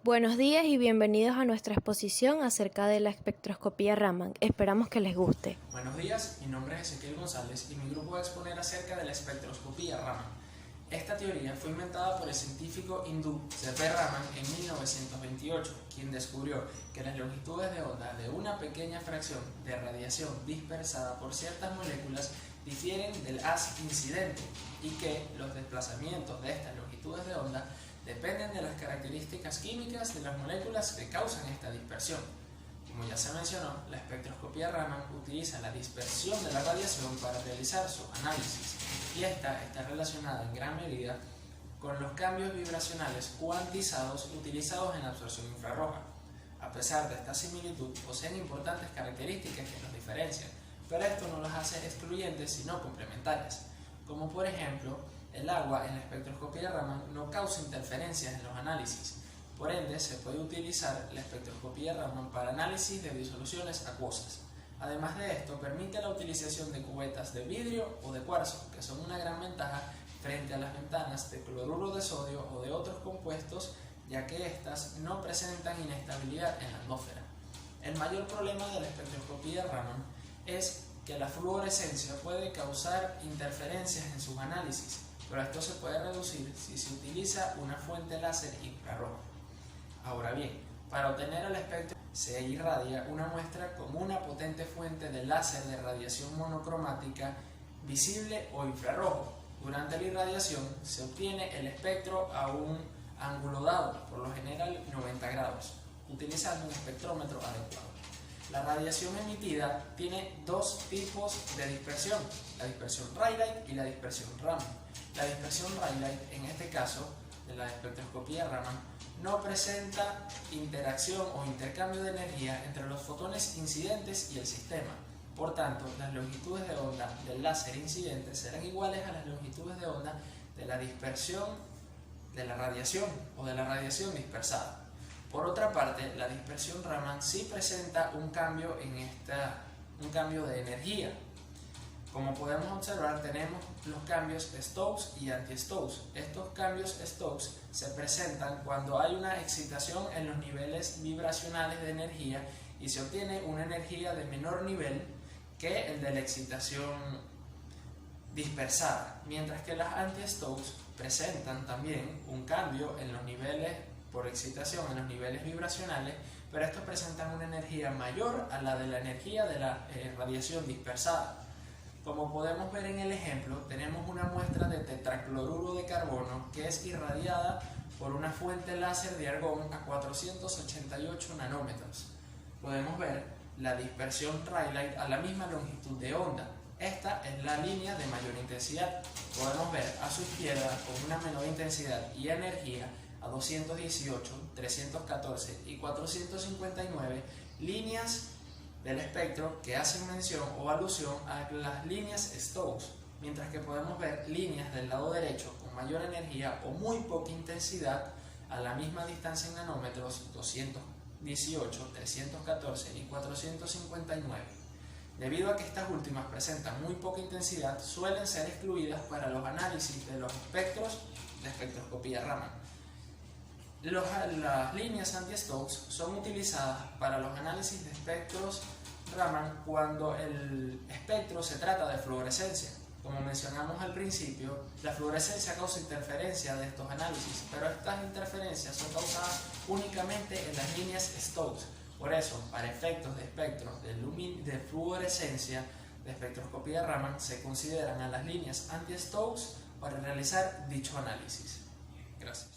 Buenos días y bienvenidos a nuestra exposición acerca de la espectroscopía Raman. Esperamos que les guste. Buenos días, mi nombre es Ezequiel González y mi grupo va a exponer acerca de la espectroscopía Raman. Esta teoría fue inventada por el científico hindú C.P. Raman en 1928, quien descubrió que las longitudes de onda de una pequeña fracción de radiación dispersada por ciertas moléculas difieren del haz incidente y que los desplazamientos de estas longitudes de onda dependen de las características químicas de las moléculas que causan esta dispersión. Como ya se mencionó, la espectroscopía Raman utiliza la dispersión de la radiación para realizar su análisis, y esta está relacionada en gran medida con los cambios vibracionales cuantizados utilizados en la absorción infrarroja. A pesar de esta similitud, poseen importantes características que los diferencian, pero esto no las hace excluyentes sino complementarias, como por ejemplo, el agua en la espectroscopía Raman no causa interferencias en los análisis. Por ende, se puede utilizar la espectroscopía Raman para análisis de disoluciones acuosas. Además de esto, permite la utilización de cubetas de vidrio o de cuarzo, que son una gran ventaja frente a las ventanas de cloruro de sodio o de otros compuestos, ya que éstas no presentan inestabilidad en la atmósfera. El mayor problema de la espectroscopía Raman es que la fluorescencia puede causar interferencias en sus análisis, pero esto se puede reducir si se utiliza una fuente láser infrarroja. Ahora bien, para obtener el espectro se irradia una muestra con una potente fuente de láser de radiación monocromática visible o infrarrojo. Durante la irradiación se obtiene el espectro a un ángulo dado, por lo general 90 grados, utilizando un espectrómetro adecuado. La radiación emitida tiene dos tipos de dispersión, la dispersión Rayleigh y la dispersión Raman. La dispersión Rayleigh, en este caso de la espectroscopía Raman, no presenta interacción o intercambio de energía entre los fotones incidentes y el sistema. Por tanto, las longitudes de onda del láser incidente serán iguales a las longitudes de onda de la dispersión de la radiación o de la radiación dispersada. Por otra parte, la dispersión Raman sí presenta un cambio de energía. Como podemos observar, tenemos los cambios Stokes y anti-Stokes. Estos cambios Stokes se presentan cuando hay una excitación en los niveles vibracionales de energía y se obtiene una energía de menor nivel que el de la excitación dispersada, mientras que las anti-Stokes presentan también un cambio en los niveles por excitación en los niveles vibracionales, pero estos presentan una energía mayor a la de la energía de la radiación dispersada. Como podemos ver en el ejemplo, tenemos una muestra de tetracloruro de carbono que es irradiada por una fuente láser de argón a 488 nanómetros. Podemos ver la dispersión Rayleigh a la misma longitud de onda. Esta es la línea de mayor intensidad. Podemos ver a su izquierda con una menor intensidad y energía a 218, 314 y 459 líneas del espectro que hacen mención o alusión a las líneas Stokes, mientras que podemos ver líneas del lado derecho con mayor energía o muy poca intensidad a la misma distancia en nanómetros, 218, 314 y 459. Debido a que estas últimas presentan muy poca intensidad, suelen ser excluidas para los análisis de los espectros de espectroscopía Raman. Las líneas anti-Stokes son utilizadas para los análisis de espectros Raman cuando el espectro se trata de fluorescencia. Como mencionamos al principio, la fluorescencia causa interferencia de estos análisis, pero estas interferencias son causadas únicamente en las líneas Stokes. Por eso, para efectos de espectros de fluorescencia de espectroscopía Raman, se consideran a las líneas anti-Stokes para realizar dicho análisis. Gracias.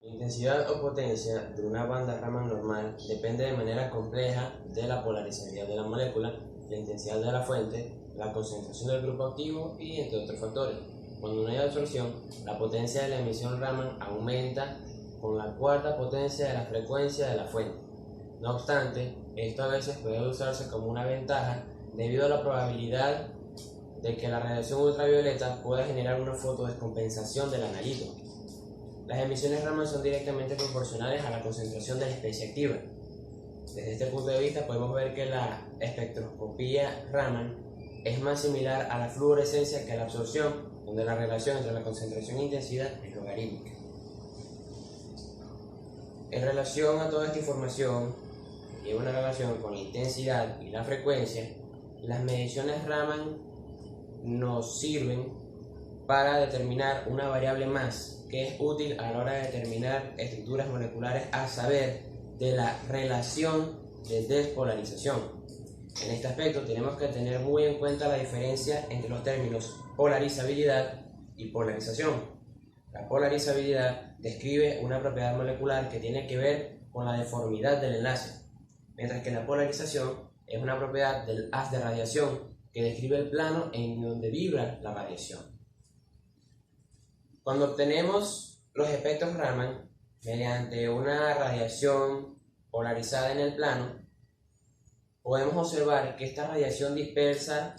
La intensidad o potencia de una banda Raman normal depende de manera compleja de la polarizabilidad de la molécula, la intensidad de la fuente, la concentración del grupo activo y entre otros factores. Cuando no hay absorción, la potencia de la emisión Raman aumenta con la cuarta potencia de la frecuencia de la fuente. No obstante, esto a veces puede usarse como una ventaja debido a la probabilidad de que la radiación ultravioleta pueda generar una fotodescompensación del analito. Las emisiones Raman son directamente proporcionales a la concentración de la especie activa. Desde este punto de vista podemos ver que la espectroscopía Raman es más similar a la fluorescencia que a la absorción, donde la relación entre la concentración e intensidad es logarítmica. En relación a toda esta información, que lleva una relación con la intensidad y la frecuencia, las mediciones Raman nos sirven para determinar una variable más que es útil a la hora de determinar estructuras moleculares, a saber, de la relación de despolarización. En este aspecto tenemos que tener muy en cuenta la diferencia entre los términos polarizabilidad y polarización. La polarizabilidad describe una propiedad molecular que tiene que ver con la deformidad del enlace, mientras que la polarización es una propiedad del haz de radiación que describe el plano en donde vibra la radiación. Cuando obtenemos los espectros Raman mediante una radiación polarizada en el plano, podemos observar que esta radiación dispersa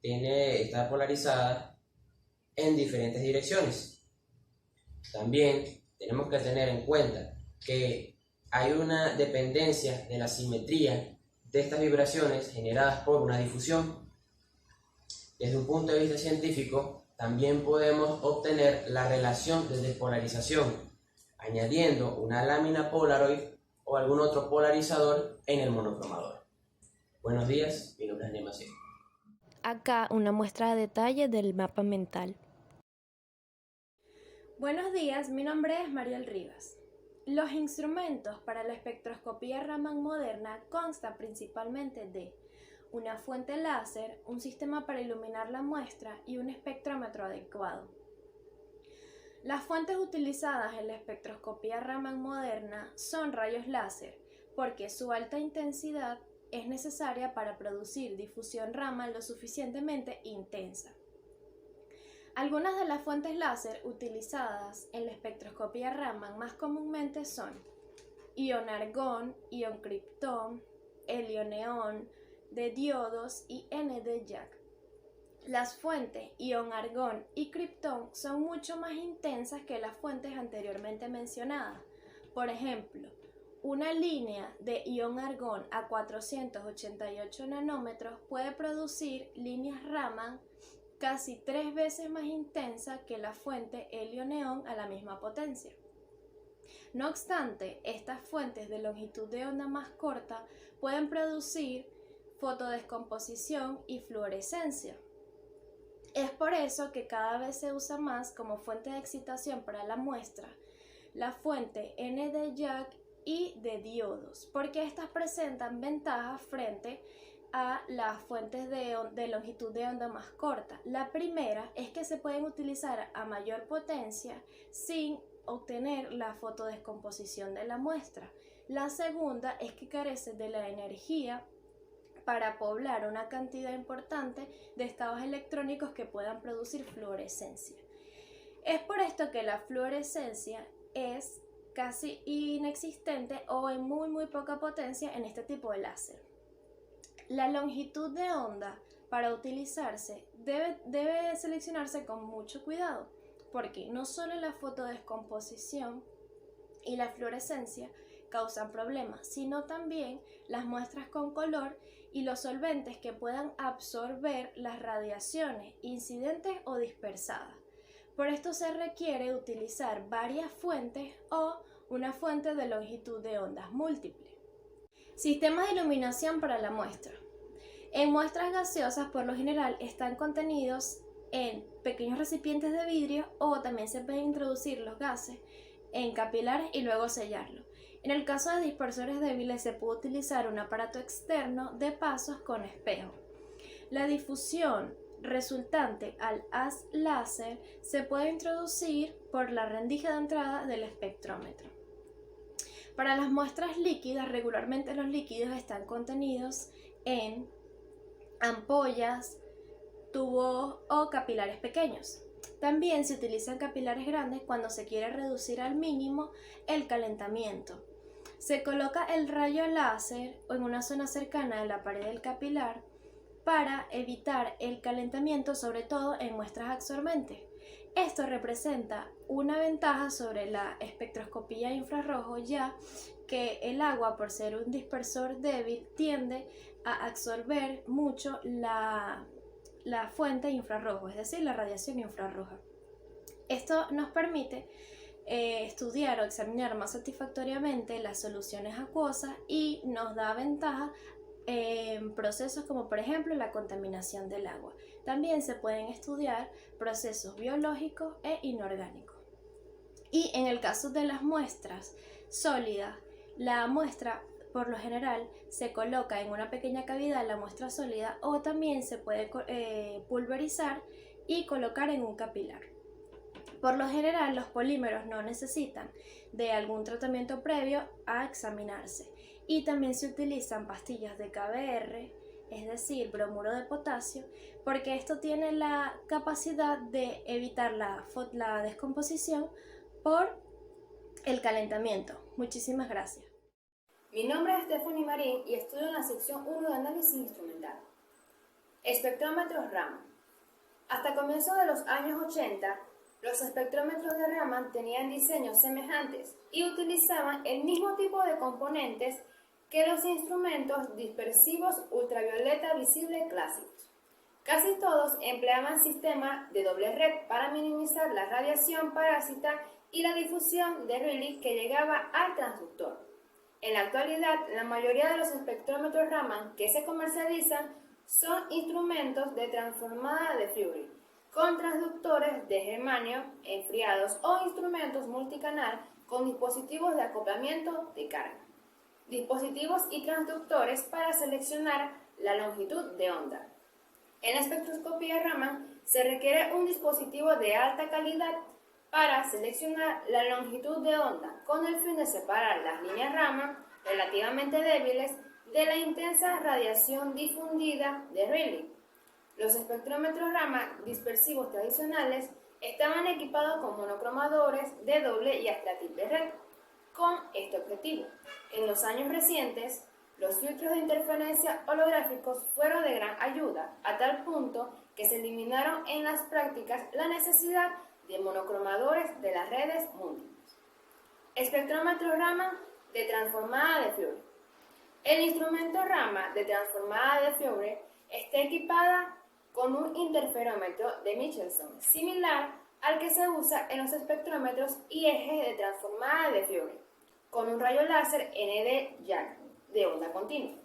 está polarizada en diferentes direcciones. También tenemos que tener en cuenta que hay una dependencia de la simetría de estas vibraciones generadas por una difusión. Desde un punto de vista científico, también podemos obtener la relación de despolarización, añadiendo una lámina Polaroid o algún otro polarizador en el monocromador. Buenos días, mi nombre es Nemaciel. Acá una muestra de detalle del mapa mental. Buenos días, mi nombre es Mariel Rivas. Los instrumentos para la espectroscopía Raman moderna constan principalmente de una fuente láser, un sistema para iluminar la muestra y un espectrómetro adecuado. Las fuentes utilizadas en la espectroscopía Raman moderna son rayos láser, porque su alta intensidad es necesaria para producir difusión Raman lo suficientemente intensa. Algunas de las fuentes láser utilizadas en la espectroscopía Raman más comúnmente son ion argón, ion kriptón, helio neón, de diodos y ND-YAG. Las fuentes ion argón y kriptón son mucho más intensas que las fuentes anteriormente mencionadas. Por ejemplo, una línea de ion argón a 488 nanómetros puede producir líneas Raman casi 3 veces más intensa que la fuente helio-neón a la misma potencia. No obstante, estas fuentes de longitud de onda más corta pueden producir fotodescomposición y fluorescencia. Es por eso que cada vez se usa más como fuente de excitación para la muestra la fuente ND-YAG y de diodos, porque estas presentan ventajas frente a las fuentes de longitud de onda más corta. La primera es que se pueden utilizar a mayor potencia sin obtener la fotodescomposición de la muestra. La segunda es que carece de la energía para poblar una cantidad importante de estados electrónicos que puedan producir fluorescencia. Es por esto que la fluorescencia es casi inexistente o en muy poca potencia en este tipo de láser. La longitud de onda para utilizarse debe seleccionarse con mucho cuidado, porque no solo la fotodescomposición y la fluorescencia causan problemas, sino también las muestras con color y los solventes que puedan absorber las radiaciones incidentes o dispersadas. Por esto se requiere utilizar varias fuentes o una fuente de longitud de ondas múltiple. Sistemas de iluminación para la muestra. En muestras gaseosas, por lo general, están contenidos en pequeños recipientes de vidrio o también se pueden introducir los gases en capilares y luego sellarlo. En el caso de dispersores débiles se puede utilizar un aparato externo de pasos con espejo. La difusión resultante al haz láser se puede introducir por la rendija de entrada del espectrómetro. Para las muestras líquidas, regularmente los líquidos están contenidos en ampollas, tubos o capilares pequeños. También se utilizan capilares grandes cuando se quiere reducir al mínimo el calentamiento. Se coloca el rayo láser en una zona cercana de la pared del capilar para evitar el calentamiento, sobre todo en muestras absorbentes. Esto representa una ventaja sobre la espectroscopía infrarrojo, ya que el agua, por ser un dispersor débil, tiende a absorber mucho la fuente infrarrojo, es decir, la radiación infrarroja. Esto nos permite estudiar o examinar más satisfactoriamente las soluciones acuosas y nos da ventaja en procesos como por ejemplo la contaminación del agua. También se pueden estudiar procesos biológicos e inorgánicos. Y en el caso de las muestras sólidas, la muestra por lo general se coloca en una pequeña cavidad, la muestra sólida, o también se puede pulverizar y colocar en un capilar. Por lo general, los polímeros no necesitan de algún tratamiento previo a examinarse y también se utilizan pastillas de KBr, es decir, bromuro de potasio, porque esto tiene la capacidad de evitar la descomposición por el calentamiento. Muchísimas gracias. Mi nombre es Stephanie Marín y estudio en la sección 1 de análisis instrumental. Espectrómetros Raman. Hasta comienzos de los años 80, los espectrómetros de Raman tenían diseños semejantes y utilizaban el mismo tipo de componentes que los instrumentos dispersivos ultravioleta visible clásicos. Casi todos empleaban sistemas de doble red para minimizar la radiación parásita y la difusión de Rayleigh que llegaba al transductor. En la actualidad, la mayoría de los espectrómetros Raman que se comercializan son instrumentos de transformada de Fourier, con transductores de germanio enfriados o instrumentos multicanal con dispositivos de acoplamiento de carga, dispositivos y transductores para seleccionar la longitud de onda. En la espectroscopía Raman se requiere un dispositivo de alta calidad para seleccionar la longitud de onda con el fin de separar las líneas Raman relativamente débiles de la intensa radiación difundida de Rayleigh. Los espectrómetros Raman dispersivos tradicionales estaban equipados con monocromadores de doble y hasta triple red con este objetivo. En los años recientes, los filtros de interferencia holográficos fueron de gran ayuda, a tal punto que se eliminaron en las prácticas la necesidad de monocromadores de las redes múltiples. Espectrómetro Raman de transformada de Fourier. El instrumento Raman de transformada de Fourier está equipada con un interferómetro de Michelson, similar al que se usa en los espectrómetros y ejes de transformada de Fourier, con un rayo láser ND-YAG de onda continua.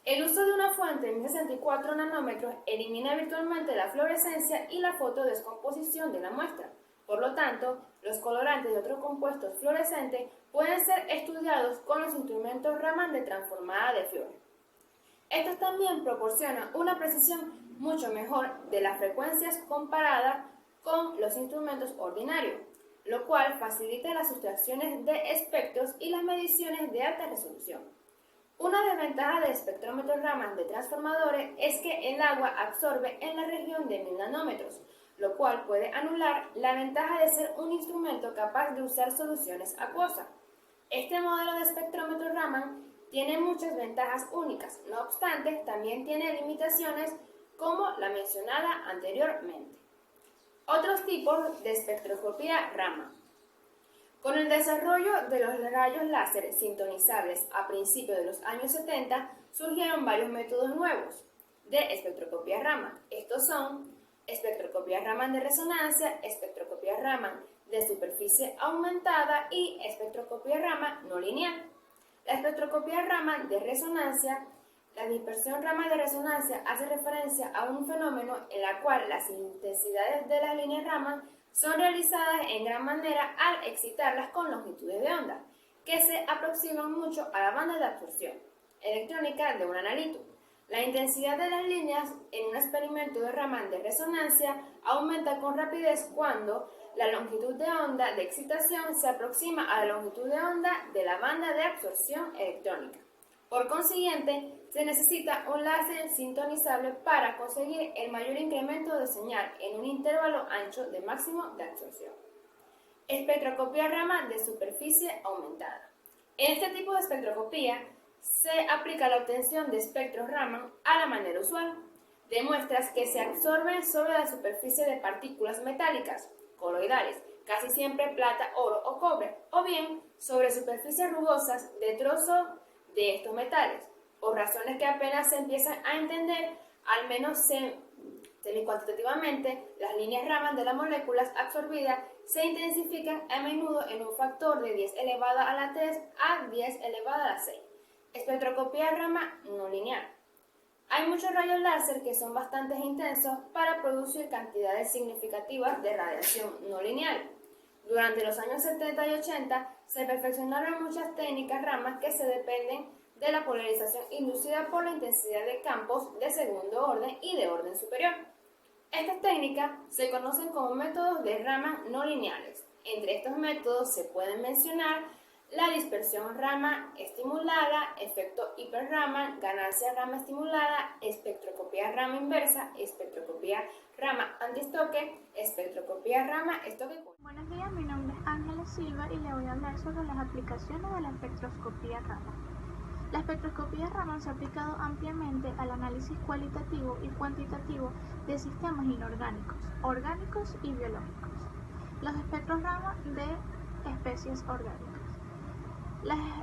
El uso de una fuente de 1064 nanómetros elimina virtualmente la fluorescencia y la fotodescomposición de la muestra. Por lo tanto, los colorantes y otros compuestos fluorescentes pueden ser estudiados con los instrumentos Raman de transformada de Fourier. Estos también proporcionan una precisión mucho mejor de las frecuencias comparada con los instrumentos ordinarios, lo cual facilita las sustracciones de espectros y las mediciones de alta resolución. Una desventaja del espectrómetro Raman de transformadores es que el agua absorbe en la región de 1000 nanómetros, lo cual puede anular la ventaja de ser un instrumento capaz de usar soluciones acuosas. Este modelo de espectrómetro Raman tiene muchas ventajas únicas, no obstante, también tiene limitaciones como la mencionada anteriormente. Otros tipos de espectroscopía Raman. Con el desarrollo de los rayos láser sintonizables a principios de los años 70, surgieron varios métodos nuevos de espectroscopía Raman. Estos son espectroscopía Raman de resonancia, espectroscopía Raman de superficie aumentada y espectroscopía Raman no lineal. La espectroscopía Raman de resonancia, la dispersión Raman de resonancia hace referencia a un fenómeno en la cual las intensidades de las líneas Raman son realizadas en gran manera al excitarlas con longitudes de onda, que se aproximan mucho a la banda de absorción electrónica de un analito. La intensidad de las líneas en un experimento de Raman de resonancia aumenta con rapidez cuando la longitud de onda de excitación se aproxima a la longitud de onda de la banda de absorción electrónica. Por consiguiente, se necesita un láser sintonizable para conseguir el mayor incremento de señal en un intervalo ancho de máximo de absorción. Espectroscopía Raman de superficie aumentada. En este tipo de espectroscopía se aplica la obtención de espectros Raman a la manera usual, de muestras que se absorben sobre la superficie de partículas metálicas, coloidales, casi siempre plata, oro o cobre, o bien sobre superficies rugosas de trozos de estos metales, por razones que apenas se empiezan a entender, al menos semi-cuantitativamente, las líneas Raman de las moléculas absorbidas se intensifican a menudo en un factor de 10 elevado a la 3 a 10 elevado a la 6. Espectroscopía Raman no lineal. Hay muchos rayos láser que son bastante intensos para producir cantidades significativas de radiación no lineal. Durante los años 70 y 80 se perfeccionaron muchas técnicas Raman que se dependen de la polarización inducida por la intensidad de campos de segundo orden y de orden superior. Estas técnicas se conocen como métodos de Raman no lineales. Entre estos métodos se pueden mencionar la dispersión Raman estimulada, efecto hiper-Raman, ganancia Raman estimulada, espectroscopía Raman inversa, espectroscopía Raman antiestoque, espectroscopía Raman estoque. Buenos días, mi nombre es Ángela Silva y le voy a hablar sobre las aplicaciones de la espectroscopía Raman. La espectroscopía Raman se ha aplicado ampliamente al análisis cualitativo y cuantitativo de sistemas inorgánicos, orgánicos y biológicos. Los espectros Raman de especies orgánicas.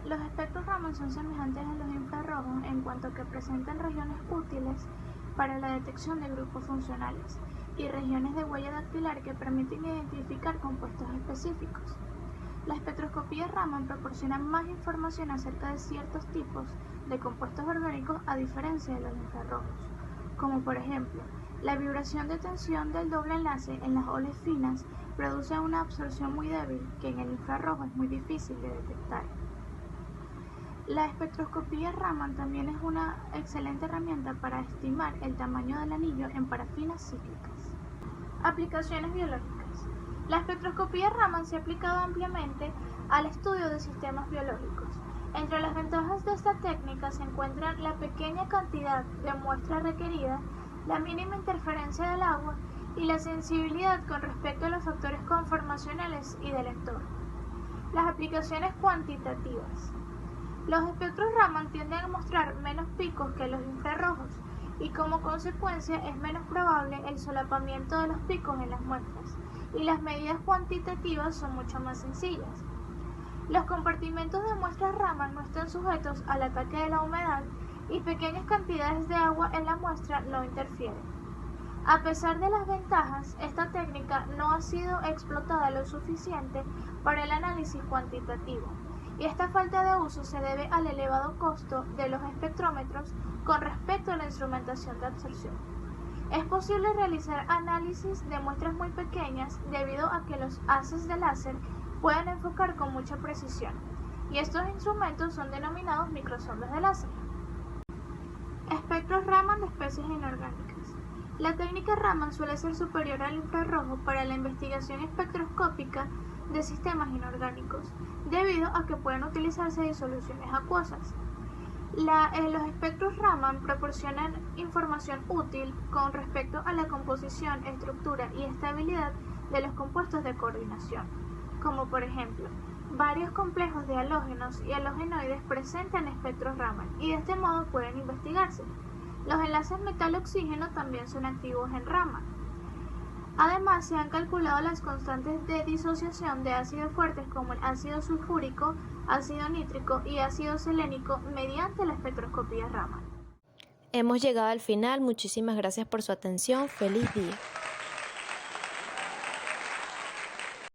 Los espectros Raman son semejantes a los infrarrojos en cuanto que presentan regiones útiles para la detección de grupos funcionales y regiones de huella dactilar que permiten identificar compuestos específicos. La espectroscopía Raman proporciona más información acerca de ciertos tipos de compuestos orgánicos a diferencia de los infrarrojos, como por ejemplo, la vibración de tensión del doble enlace en las oles finas produce una absorción muy débil que en el infrarrojo es muy difícil de detectar. La espectroscopía Raman también es una excelente herramienta para estimar el tamaño del anillo en parafinas cíclicas. Aplicaciones biológicas. La espectroscopía Raman se ha aplicado ampliamente al estudio de sistemas biológicos. Entre las ventajas de esta técnica se encuentran la pequeña cantidad de muestra requerida, la mínima interferencia del agua y la sensibilidad con respecto a los factores conformacionales y del entorno. Las aplicaciones cuantitativas. Los espectros Raman tienden a mostrar menos picos que los infrarrojos y como consecuencia es menos probable el solapamiento de los picos en las muestras y las medidas cuantitativas son mucho más sencillas. Los compartimentos de muestras Raman no están sujetos al ataque de la humedad y pequeñas cantidades de agua en la muestra no interfieren. A pesar de las ventajas, esta técnica no ha sido explotada lo suficiente para el análisis cuantitativo. Y esta falta de uso se debe al elevado costo de los espectrómetros con respecto a la instrumentación de absorción. Es posible realizar análisis de muestras muy pequeñas debido a que los haces de láser pueden enfocar con mucha precisión, y estos instrumentos son denominados microsondas de láser. Espectros Raman de especies inorgánicas. La técnica Raman suele ser superior al infrarrojo para la investigación espectroscópica de sistemas inorgánicos, debido a que pueden utilizarse disoluciones acuosas. Los espectros Raman proporcionan información útil con respecto a la composición, estructura y estabilidad de los compuestos de coordinación, como por ejemplo, varios complejos de halógenos y halogenoides presentan espectros Raman y de este modo pueden investigarse. Los enlaces metal-oxígeno también son activos en Raman. Además, se han calculado las constantes de disociación de ácidos fuertes como el ácido sulfúrico, ácido nítrico y ácido selénico mediante la espectroscopía Raman. Hemos llegado al final, muchísimas gracias por su atención, feliz día.